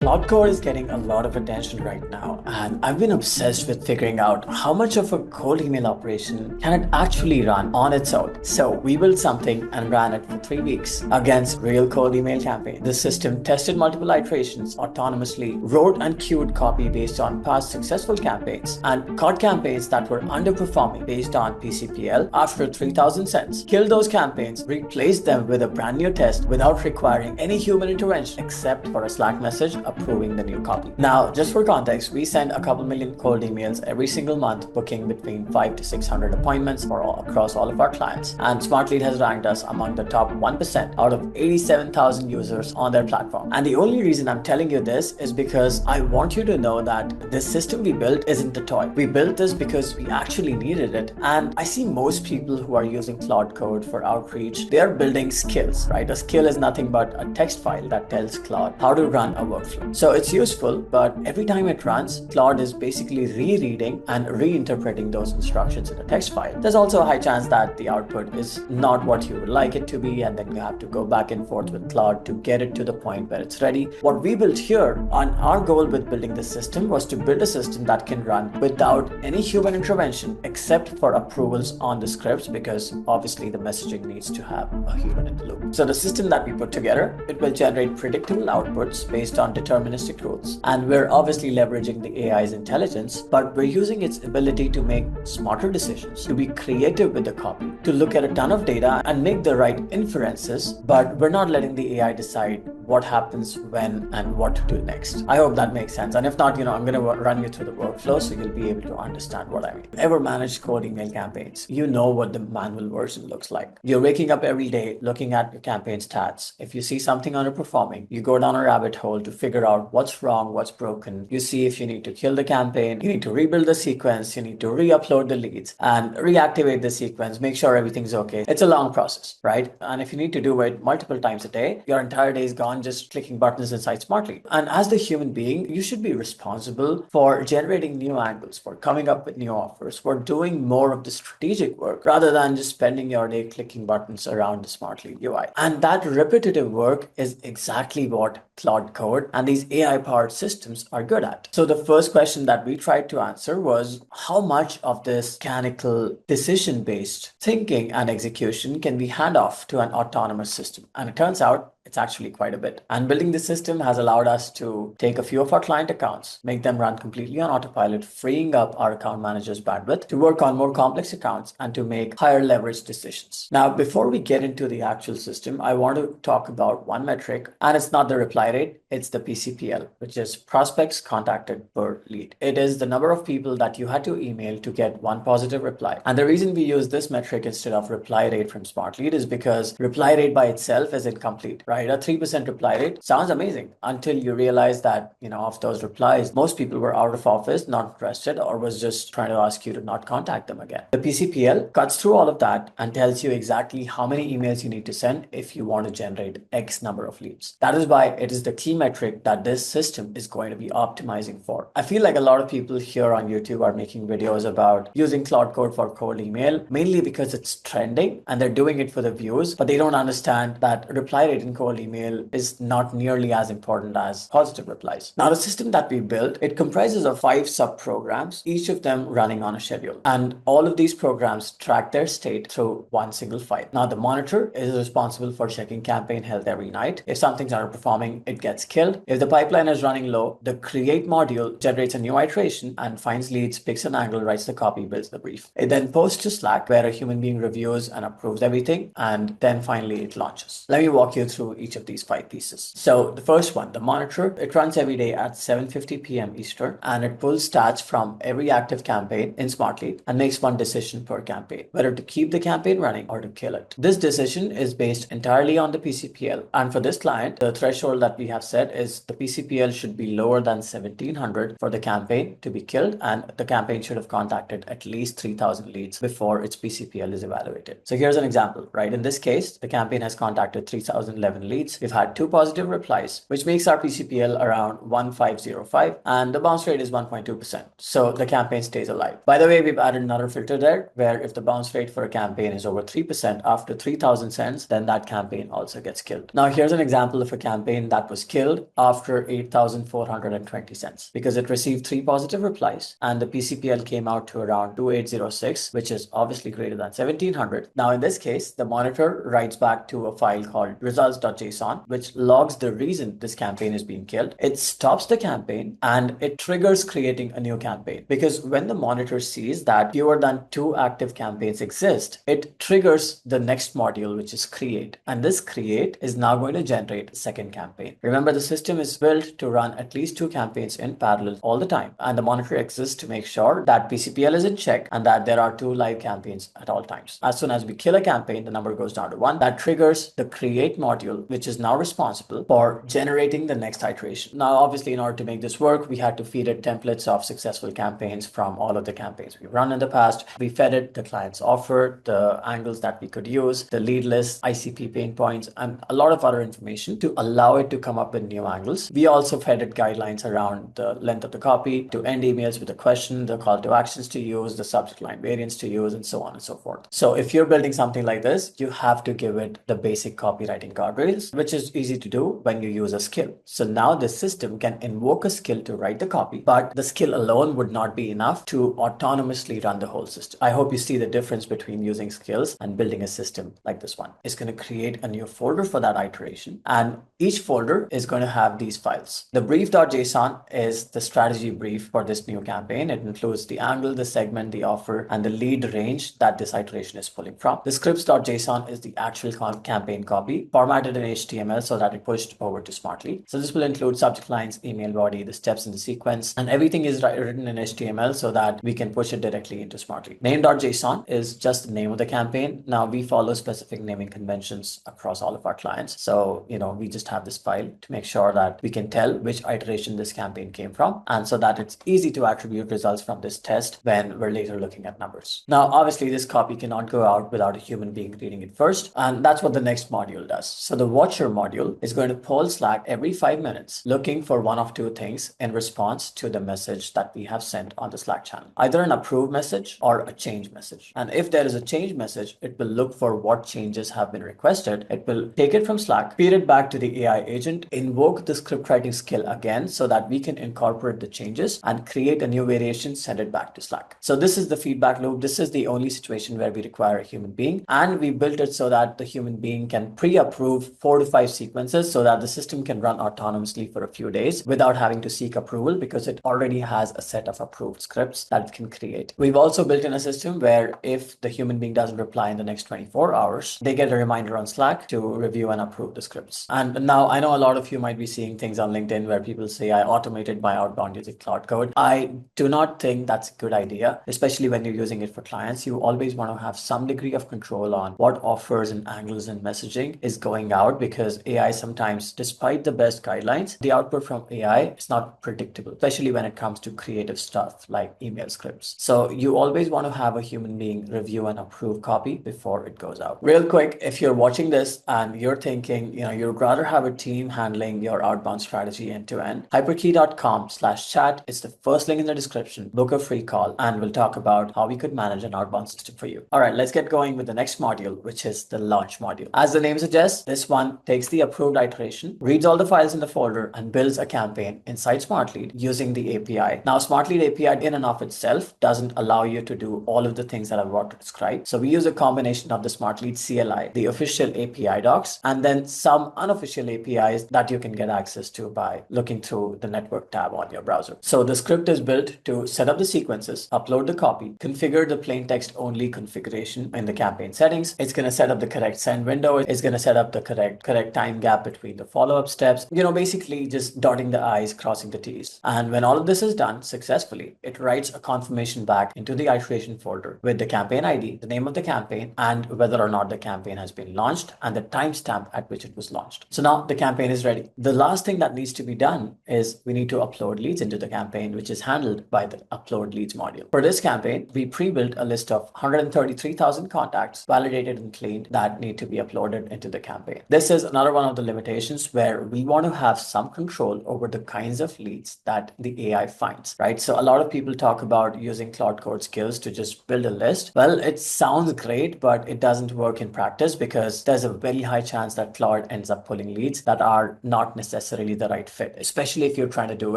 Claude Code is getting a lot of attention right now, and I've been obsessed with figuring out how much of a cold email operation can it actually run on its own. So we built something and ran it for 3 weeks against real cold email campaign. The system tested multiple iterations autonomously, wrote and queued copy based on past successful campaigns, and caught campaigns that were underperforming based on PCPL after 3,000 cents. Killed those campaigns, replaced them with a brand new test without requiring any human intervention except for a Slack message approving the new copy. Now, just for context, we send a couple million cold emails every single month, booking between 5 to 600 appointments across all of our clients. And Smartlead has ranked us among the top 1% out of 87,000 users on their platform. And the only reason I'm telling you this is because I want you to know that this system we built isn't a toy. We built this because we actually needed it. And I see most people who are using Claude Code for outreach, they are building skills, right? A skill is nothing but a text file that tells Claude how to run a workflow. So it's useful, but every time it runs, Claude is basically rereading and reinterpreting those instructions in a text file. There's also a high chance that the output is not what you would like it to be, and then you have to go back and forth with Claude to get it to the point where it's ready. What we built here, and our goal with building this system, was to build a system that can run without any human intervention except for approvals on the scripts, because obviously the messaging needs to have a human in the loop. So the system that we put together, it will generate predictable outputs based on deterministic rules. And we're obviously leveraging the AI's intelligence, but we're using its ability to make smarter decisions, to be creative with the copy, to look at a ton of data and make the right inferences, but we're not letting the AI decide what happens when and what to do next. I hope that makes sense. And if not, I'm going to run you through the workflow so you'll be able to understand what I mean. Ever managed cold email campaigns? You know what the manual version looks like. You're waking up every day looking at your campaign stats. If you see something underperforming, you go down a rabbit hole to figure out what's wrong, what's broken. You see if you need to kill the campaign, you need to rebuild the sequence, you need to re-upload the leads and reactivate the sequence, make sure everything's okay. It's a long process, right? And if you need to do it multiple times a day, your entire day is gone just clicking buttons inside Smartlead. And as the human being, you should be responsible for generating new angles, for coming up with new offers, for doing more of the strategic work rather than just spending your day clicking buttons around the Smartlead UI. And that repetitive work is exactly what Claude Code and these AI-powered systems are good at. So the first question that we tried to answer was, how much of this mechanical decision-based thinking and execution can we hand off to an autonomous system? And it turns out it's actually quite a bit. And building this system has allowed us to take a few of our client accounts, make them run completely on autopilot, freeing up our account manager's bandwidth to work on more complex accounts and to make higher leverage decisions. Now, before we get into the actual system, I want to talk about one metric, and it's not the reply rate, it's the PCPL, which is prospects contacted per lead. It is the number of people that you had to email to get one positive reply. And the reason we use this metric instead of reply rate from Smartlead is because reply rate by itself is incomplete, right? A 3% reply rate sounds amazing until you realize that, of those replies, most people were out of office, not interested, or was just trying to ask you to not contact them again. The PCPL cuts through all of that and tells you exactly how many emails you need to send if you want to generate X number of leads. That is why it is the key metric that this system is going to be optimizing for. I feel like a lot of people here on YouTube are making videos about using Claude Code for cold email, mainly because it's trending and they're doing it for the views, but they don't understand that reply rate in cold email is not nearly as important as positive replies. Now, the system that we built, it comprises of 5 sub-programs, each of them running on a schedule. And all of these programs track their state through one single file. Now, the monitor is responsible for checking campaign health every night. If something's underperforming, it gets killed. If the pipeline is running low, the create module generates a new iteration and finds leads, picks an angle, writes the copy, builds the brief. It then posts to Slack where a human being reviews and approves everything, and then finally it launches. Let me walk you through each of these 5 pieces. So the first one, the monitor, it runs every day at 7:50 p.m. Eastern, and it pulls stats from every active campaign in Smartlead and makes one decision per campaign, whether to keep the campaign running or to kill it. This decision is based entirely on the PCPL. And for this client, the threshold that we have set is the PCPL should be lower than 1700 for the campaign to be killed, and the campaign should have contacted at least 3000 leads before its PCPL is evaluated. So here's an example, right? In this case, the campaign has contacted 3011 leads. We've had 2 positive replies, which makes our PCPL around 1505, and the bounce rate is 1.2%. So the campaign stays alive. By the way, we've added another filter there, where if the bounce rate for a campaign is over 3% after 3,000 cents, then that campaign also gets killed. Now, here's an example of a campaign that was killed after 8,420 cents because it received 3 positive replies and the PCPL came out to around 2806, which is obviously greater than 1700. Now, in this case, the monitor writes back to a file called results.json, which logs the reason this campaign is being killed. It stops the campaign and it triggers creating a new campaign, because when the monitor sees that fewer than 2 active campaigns exist, it triggers the next module, which is create. And this create is now going to generate a second campaign. Remember, the system is built to run at least 2 campaigns in parallel all the time. And the monitor exists to make sure that PCPL is in check and that there are 2 live campaigns at all times. As soon as we kill a campaign, the number goes down to 1. That triggers the create module, which is now responsible for generating the next iteration. Now, obviously, in order to make this work, we had to feed it templates of successful campaigns from all of the campaigns we've run in the past. We fed it the client's offer, the angles that we could use, the lead list, ICP pain points, and a lot of other information to allow it to come up with new angles. We also fed it guidelines around the length of the copy, to end emails with a question, the call to actions to use, the subject line variants to use, and so on and so forth. So if you're building something like this, you have to give it the basic copywriting guardrails, which is easy to do when you use a skill. So now the system can invoke a skill to write the copy, but the skill alone would not be enough to autonomously run the whole system. I hope you see the difference between using skills and building a system like this one. It's going to create a new folder for that iteration, and each folder is going to have these files. The brief.json is the strategy brief for this new campaign. It includes the angle, the segment, the offer, and the lead range that this iteration is pulling from. The scripts.json is the actual campaign copy, formatted in HTML so that it pushed over to Smartlead. So this will include subject lines, email body, the steps in the sequence, and everything is written in HTML so that we can push it directly into Smartlead. Name.json is just the name of the campaign. Now, we follow specific naming conventions across all of our clients. So, we just have this file to make sure that we can tell which iteration this campaign came from, and so that it's easy to attribute results from this test when we're later looking at numbers. Now, obviously, this copy cannot go out without a human being reading it first, and that's what the next module does. So the watcher module is going to poll Slack every 5 minutes, looking for one of 2 things in response to the message that we have sent on the Slack channel, either an approve message or a change message. And if there is a change message, it will look for what changes have been requested. It will take it from Slack, feed it back to the AI agent, invoke the script writing skill again so that we can incorporate the changes and create a new variation, send it back to Slack. So this is the feedback loop. This is the only situation where we require a human being, and we built it so that the human being can pre-approve 4 to 5 sequences so that the system can run autonomously for a few days without having to seek approval, because it already has a set of approved scripts that it can create. We've also built in a system where if the human being doesn't reply in the next 24 hours, they get a reminder on Slack to review and approve the scripts. And now I know a lot of you might be seeing things on LinkedIn where people say, I automated my outbound using Claude Code. I do not think that's a good idea, especially when you're using it for clients. You always want to have some degree of control on what offers and angles and messaging is going out, because AI sometimes, despite the best guidelines, the output from AI is not predictable, especially when it comes to creative stuff like email scripts. So you always want to have a human being review and approve copy before it goes out. Real quick, if you're watching this and you're thinking, you'd rather have a team handling your outbound strategy end to end, hyperke.com/chat is the first link in the description. Book a free call and we'll talk about how we could manage an outbound system for you. All right, let's get going with the next module, which is the launch module. As the name suggests, this one takes the approved iteration, reads all the files in the folder, and builds a campaign inside Smartlead using the API. Now, Smartlead API in and of itself doesn't allow you to do all of the things that I'm about to describe. So we use a combination of the Smartlead CLI, the official API docs, and then some unofficial APIs that you can get access to by looking through the network tab on your browser. So the script is built to set up the sequences, upload the copy, configure the plain text only configuration in the campaign settings. It's going to set up the correct send window. It's going to set up the correct time gap between the follow-up steps, basically just dotting the I's, crossing the T's. And when all of this is done successfully, it writes a confirmation back into the iteration folder with the campaign ID, the name of the campaign, and whether or not the campaign has been launched and the timestamp at which it was launched. So now the campaign is ready. The last thing that needs to be done is we need to upload leads into the campaign, which is handled by the upload leads module. For this campaign, we pre-built a list of 133,000 contacts, validated and cleaned, that need to be uploaded into the campaign. This this is another one of the limitations where we want to have some control over the kinds of leads that the AI finds, right? So a lot of people talk about using Claude Code skills to just build a list. Well, it sounds great, but it doesn't work in practice because there's a very high chance that Claude ends up pulling leads that are not necessarily the right fit, especially if you're trying to do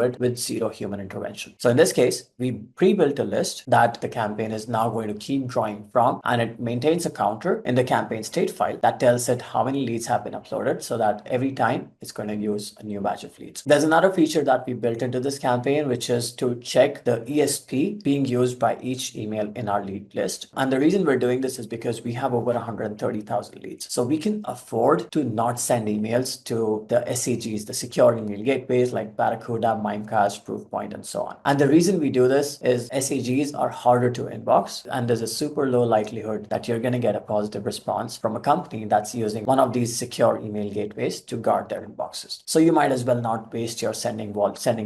it with zero human intervention. So in this case, we pre-built a list that the campaign is now going to keep drawing from, and it maintains a counter in the campaign state file that tells it how many leads have been uploaded so that every time it's going to use a new batch of leads. There's another feature that we built into this campaign, which is to check the ESP being used by each email in our lead list. And the reason we're doing this is because we have over 130,000 leads. So we can afford to not send emails to the SEGs, the secure email gateways like Barracuda, Mimecast, Proofpoint, and so on. And the reason we do this is SEGs are harder to inbox, and there's a super low likelihood that you're going to get a positive response from a company that's using one of these secure email gateways to guard their inboxes. So you might as well not waste your sending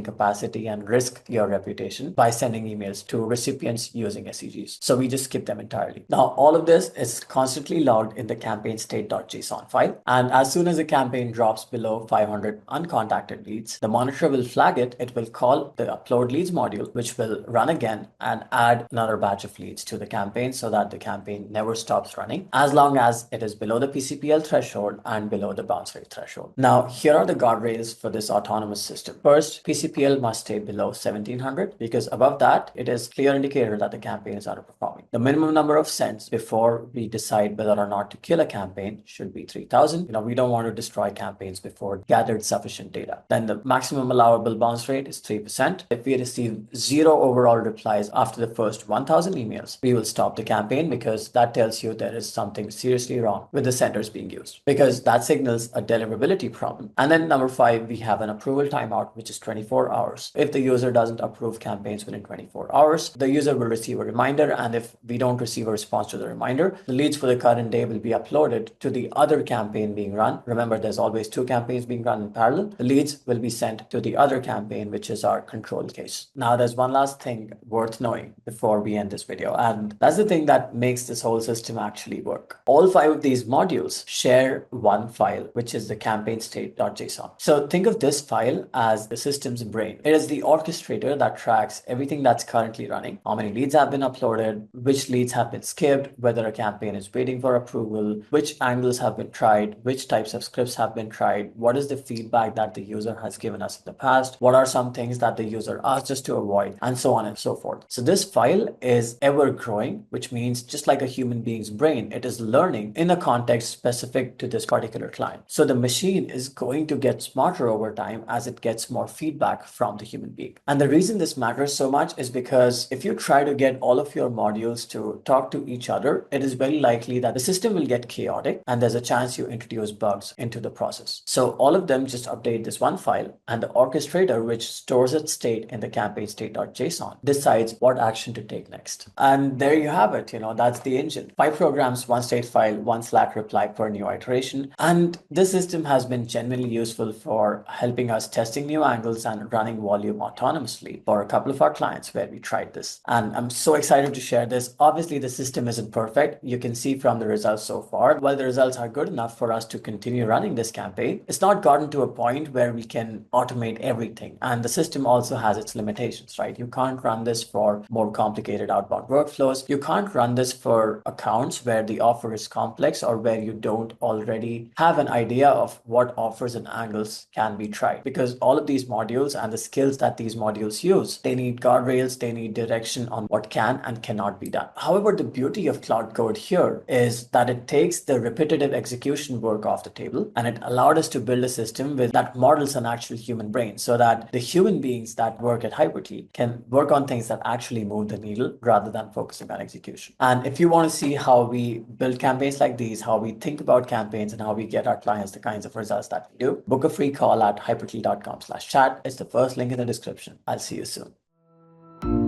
capacity and risk your reputation by sending emails to recipients using SEGs. So we just skip them entirely. Now, all of this is constantly logged in the campaign-state.json file. And as soon as a campaign drops below 500 uncontacted leads, the monitor will flag it. It will call the upload leads module, which will run again and add another batch of leads to the campaign so that the campaign never stops running as long as it is below the PCPL threshold and below the bounce rate threshold. Now, here are the guardrails for this autonomous system. First, PCPL must stay below 1700 because above that, it is clear indicator that the campaign is underperforming. The minimum number of sends before we decide whether or not to kill a campaign should be 3000. We don't want to destroy campaigns before gathered sufficient data. Then the maximum allowable bounce rate is 3%. If we receive 0 overall replies after the first 1000 emails, we will stop the campaign because that tells you there is something seriously wrong with the senders being used, because that signals a deliverability problem. And then number 5, we have an approval timeout, which is 24 hours. If the user doesn't approve campaigns within 24 hours, the user will receive a reminder. And if we don't receive a response to the reminder, the leads for the current day will be uploaded to the other campaign being run. Remember, there's always 2 campaigns being run in parallel. The leads will be sent to the other campaign, which is our control case. Now, there's one last thing worth knowing before we end this video, and that's the thing that makes this whole system actually work. All 5 of these modules share one file, which is the campaign-state.json. So think of this file as the system's brain. It is the orchestrator that tracks everything that's currently running, how many leads have been uploaded, which leads have been skipped, whether a campaign is waiting for approval, which angles have been tried, which types of scripts have been tried, what is the feedback that the user has given us in the past, what are some things that the user asked us to avoid, and so on and so forth. So this file is ever growing, which means just like a human being's brain, it is learning in a context specific to this particular client. So the machine is going to get smarter over time as it gets more feedback from the human being. And the reason this matters so much is because if you try to get all of your modules to talk to each other, it is very likely that the system will get chaotic and there's a chance you introduce bugs into the process. So all of them just update this one file, and the orchestrator, which stores its state in the campaign-state.json, decides what action to take next. And there you have it. That's the engine. 5 programs, 1 state file, 1 Slack reply per new iteration. And this system has been genuinely useful for helping us testing new angles and running volume autonomously for a couple of our clients where we tried this. And I'm so excited to share this. Obviously, the system isn't perfect. You can see from the results so far, while the results are good enough for us to continue running this campaign, it's not gotten to a point where we can automate everything. And the system also has its limitations, right? You can't run this for more complicated outbound workflows. You can't run this for accounts where the offer is complex or where you don't already have an idea of what offers and angles can be tried, because all of these modules and the skills that these modules use, they need guardrails, they need direction on what can and cannot be done. However, the beauty of Claude Code here is that it takes the repetitive execution work off the table, and it allowed us to build a system that models an actual human brain so that the human beings that work at Hyperke can work on things that actually move the needle rather than focusing on execution. And if you want to see how we build campaigns like these, how we think about campaigns, and how we get our clients the kinds of results that we do, book a free call at hyperke.com/chat. It's the first link in the description. I'll see you soon.